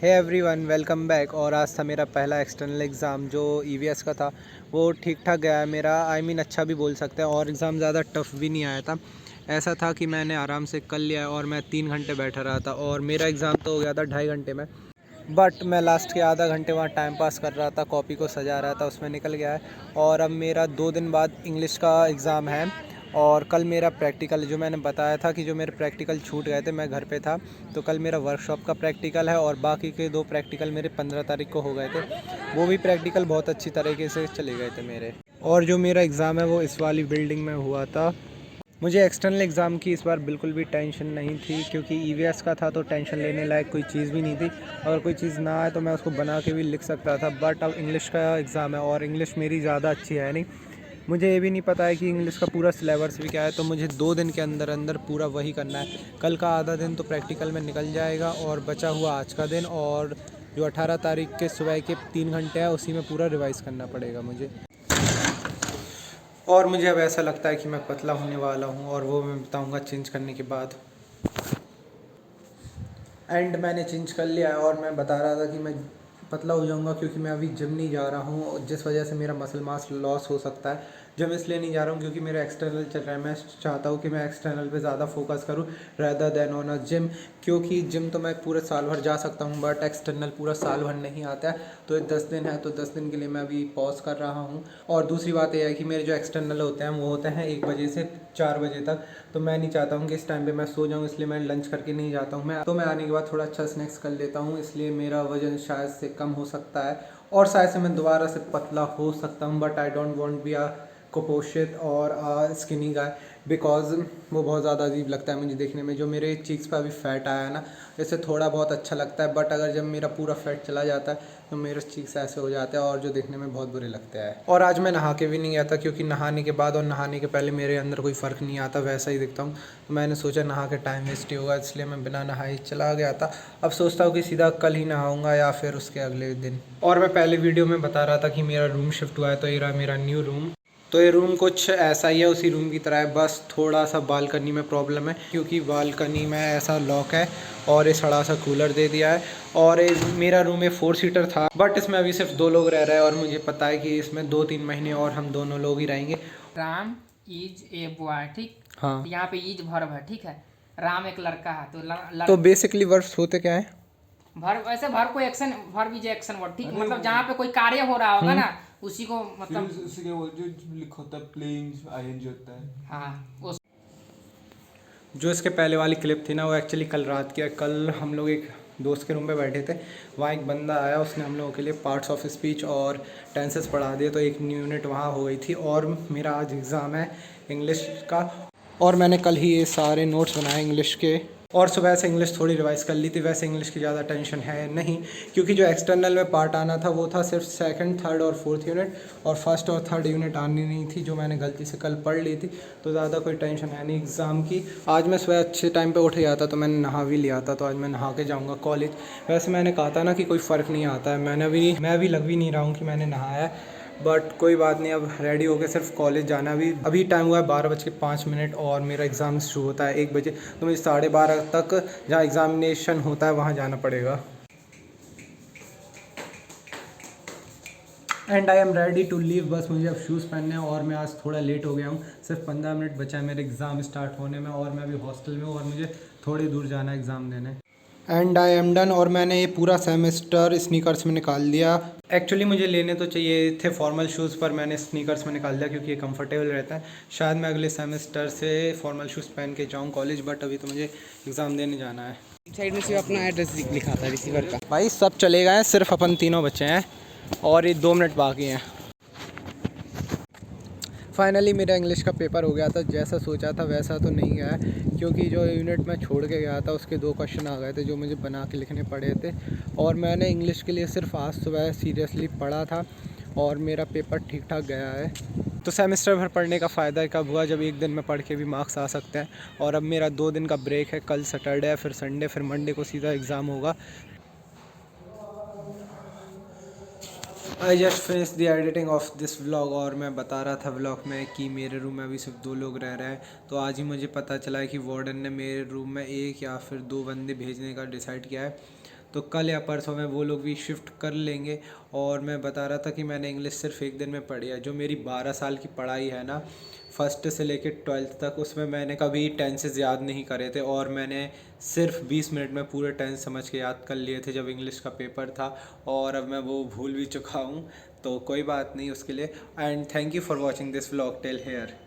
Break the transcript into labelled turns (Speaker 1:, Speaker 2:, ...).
Speaker 1: Hey everyone, welcome back. और आज था मेरा पहला एक्सटर्नल एग्ज़ाम जो ईवीएस का था। वो ठीक ठाक गया है मेरा, अच्छा भी बोल सकते हैं। और एग्ज़ाम ज़्यादा टफ भी नहीं आया था। ऐसा था कि मैंने आराम से कर लिया और मैं 3 घंटे बैठा रहा था और मेरा एग्ज़ाम तो हो गया था 2.5 घंटे में। बट मैं लास्ट के आधा घंटे वहाँ टाइम पास कर रहा था, कॉपी को सजा रहा था, उसमें निकल गया है। और अब मेरा 2 दिन बाद इंग्लिश का एग्ज़ाम है और कल मेरा प्रैक्टिकल, जो मैंने बताया था कि जो मेरे प्रैक्टिकल छूट गए थे, मैं घर पे था, तो कल मेरा वर्कशॉप का प्रैक्टिकल है और बाकी के 2 प्रैक्टिकल मेरे 15 तारीख को हो गए थे। वो भी प्रैक्टिकल बहुत अच्छी तरीके से चले गए थे मेरे। और जो मेरा एग्ज़ाम है वो इस वाली बिल्डिंग में हुआ था। मुझे एक्सटर्नल एग्ज़ाम की इस बार बिल्कुल भी टेंशन नहीं थी, क्योंकि ईवीएस का था तो टेंशन लेने लायक कोई चीज़ भी नहीं थी। अगर कोई चीज़ ना आए तो मैं उसको बना के भी लिख सकता था। बट अब इंग्लिश का एग्ज़ाम है और इंग्लिश मेरी ज़्यादा अच्छी है नहीं। मुझे ये भी नहीं पता है कि इंग्लिश का पूरा सिलेबस भी क्या है, तो मुझे 2 दिन के अंदर अंदर पूरा वही करना है। कल का आधा दिन तो प्रैक्टिकल में निकल जाएगा और बचा हुआ आज का दिन और जो 18 तारीख के सुबह के 3 घंटे हैं उसी में पूरा रिवाइज़ करना पड़ेगा मुझे। और मुझे अब ऐसा लगता है कि मैं पतला होने वाला हूँ और वो मैं बताऊँगा चेंज करने के बाद। एंड मैंने चेंज कर लिया है और मैं बता रहा था कि मैं पतला हो जाऊंगा क्योंकि मैं अभी जिम नहीं जा रहा हूँ, जिस वजह से मेरा मसल मास लॉस हो सकता है। जिम इसलिए नहीं जा रहा हूँ क्योंकि मेरा एक्सटर्नल चल रहा है। मैं चाहता हूँ कि मैं एक्सटर्नल पे ज़्यादा फोकस करूँ rather than on a gym, क्योंकि जिम तो मैं पूरे साल भर जा सकता हूँ बट एक्सटर्नल पूरा साल भर नहीं आता है। तो ये 10 दिन है तो 10 दिन के लिए मैं अभी पॉज कर रहा हूँ। और दूसरी बात यह है कि मेरे जो एक्सटर्नल होते हैं वो होते हैं 1 बजे से 4 बजे तक। तो मैं नहीं चाहता हूँ कि इस टाइम पे मैं सो जाऊँ, इसलिए मैं लंच करके नहीं जाता हूँ। मैं आने के बाद थोड़ा अच्छा स्नैक्स कर लेता हूँ, इसलिए मेरा वज़न शायद से कम हो सकता है और शायद से मैं दोबारा से पतला हो सकता हूँ। But I don't want be a कुपोषित और स्किनी गाय, बिकॉज वो बहुत ज़्यादा अजीब लगता है मुझे देखने में। जो मेरे चीक्स पर अभी फ़ैट आया है ना, जैसे थोड़ा बहुत अच्छा लगता है, बट अगर जब मेरा पूरा फैट चला जाता है तो मेरे चीक्स ऐसे हो जाते हैं और जो देखने में बहुत बुरे लगते हैं। और आज मैं नहा के भी नहीं गया था क्योंकि नहाने के बाद और नहाने के पहले मेरे अंदर कोई फ़र्क नहीं आता, वैसा ही दिखता हूँ। तो मैंने सोचा नहा के टाइम वेस्ट ही होगा, इसलिए मैं बिना नहाए चला गया था। अब सोचता हूँ कि सीधा कल ही नहाऊंगा या फिर उसके अगले दिन। और मैं पहले वीडियो में बता रहा था कि मेरा रूम शिफ्ट हुआ है, तो ये रहा मेरा न्यू रूम। तो ये रूम कुछ ऐसा ही है, उसी रूम की तरह है, बस थोड़ा सा बालकनी में प्रॉब्लम है क्योंकि बालकनी में ऐसा लॉक है और ये सड़ा सा कूलर दे दिया है। और मेरा रूम में 4 सीटर था बट इसमें अभी सिर्फ 2 लोग रह रहे हैं और मुझे पता है कि इसमें 2-3 महीने और हम दोनों लोग ही रहेंगे।
Speaker 2: राम इज ए बॉय, ठीक।
Speaker 1: हाँ,
Speaker 2: यहाँ पे इज वर्ब है, ठीक है। राम एक लड़का है तो
Speaker 1: तो बेसिकली वर्ब्स होते क्या है?
Speaker 2: वर्ब वैसे वर्ब को action, verb is action word, ठीक। मतलब जहाँ पे कोई कार्य हो रहा होगा ना उसी को मतलब
Speaker 3: उसी के वो जो लिखा होता है प्लेइंग आईएनजी होता है।
Speaker 2: हाँ उस
Speaker 1: जो इसके पहले वाली क्लिप थी ना, वो एक्चुअली कल रात की है। कल हम लोग एक दोस्त के रूम पे बैठे थे, वहाँ एक बंदा आया, उसने हम लोगों के लिए पार्ट्स ऑफ स्पीच और टेंसेस पढ़ा दिए, तो एक यूनिट वहाँ हो गई थी। और मेरा आज एग्ज़ाम है इंग्लिश का और मैंने कल ही ये सारे नोट्स बनाए इंग्लिश के और सुबह से इंग्लिश थोड़ी रिवाइज़ कर ली थी। वैसे इंग्लिश की ज़्यादा टेंशन है नहीं, क्योंकि जो एक्सटर्नल में पार्ट आना था वो था सिर्फ सेकंड, थर्ड और फोर्थ यूनिट, और फर्स्ट और थर्ड यूनिट आनी नहीं थी, जो मैंने गलती से कल पढ़ ली थी। तो ज़्यादा कोई टेंशन है नहीं एग्ज़ाम की। आज मैं सुबह अच्छे टाइम पे उठ गया था तो मैंने नहा भी लिया था, तो आज मैं नहा के जाऊँगा कॉलेज। वैसे मैंने कहा था ना कि कोई फ़र्क नहीं आता है, मैं अभी लग भी नहीं रहा हूँ कि मैंने नहाया है। बट कोई बात नहीं, अब रेडी होकर सिर्फ कॉलेज जाना। अभी टाइम हुआ है 12:05 और मेरा एग्ज़ाम शुरू होता है 1 बजे, तो मुझे 12:30 तक जहाँ एग्ज़ामिनेशन होता है वहाँ जाना पड़ेगा। And I am ready to leave. बस मुझे अब शूज़ पहनने हैं और मैं आज थोड़ा लेट हो गया हूँ। सिर्फ 15 मिनट बचा है मेरे एग्ज़ाम स्टार्ट होने में और मैं अभी हॉस्टल में हूँ और मुझे थोड़ी दूर जाना है एग्ज़ाम देने। And I am done. और मैंने ये पूरा सेमेस्टर स्नीकर्स में निकाल दिया। एक्चुअली मुझे लेने तो चाहिए थे फॉर्मल शूज़, पर मैंने स्नीकर्स में निकाल दिया क्योंकि ये कंफर्टेबल रहता है। शायद मैं अगले सेमेस्टर से फॉर्मल शूज़ पहन के जाऊँ कॉलेज, बट अभी तो मुझे एग्ज़ाम देने जाना है।
Speaker 4: साइड में सिर्फ अपना एड्रेस लिखा था रिसीवर का।
Speaker 1: भाई सब चले गए हैं, सिर्फ अपन तीनों बच्चे हैं और ये 2 मिनट बाकी हैं। फाइनली मेरा इंग्लिश का पेपर हो गया था। जैसा सोचा था वैसा तो नहीं गया है, क्योंकि जो यूनिट मैं छोड़ के गया था उसके 2 क्वेश्चन आ गए थे जो मुझे बना के लिखने पड़े थे। और मैंने इंग्लिश के लिए सिर्फ आज सुबह सीरियसली पढ़ा था और मेरा पेपर ठीक ठाक गया है। तो सेमेस्टर भर पढ़ने का फ़ायदा कब हुआ, जब एक दिन में पढ़ के भी मार्क्स आ सकते हैं। और अब मेरा 2 दिन का ब्रेक है, कल सैटरडे है, फिर संडे, फिर मंडे को सीधा एग्ज़ाम होगा। I just finish the editing of this vlog. और मैं बता रहा था व्लॉग में कि मेरे रूम में अभी सिर्फ 2 लोग रह रहे हैं। तो आज ही मुझे पता चला है कि वार्डन ने मेरे रूम में 1 या फिर 2 बंदे भेजने का डिसाइड किया है। तो कल या परसों में वो लोग भी शिफ्ट कर लेंगे। और मैं बता रहा था कि मैंने इंग्लिश सिर्फ एक दिन में पढ़ी है। जो मेरी 12 साल की पढ़ाई है ना, फर्स्ट से लेकर 12th तक, उसमें मैंने कभी टेंसेस याद नहीं करे थे और मैंने सिर्फ 20 मिनट में पूरे टेंस समझ के याद कर लिए थे जब इंग्लिश का पेपर था। और अब मैं वो भूल भी चुका हूँ, तो कोई बात नहीं उसके लिए। And thank you for watching this vlog till here.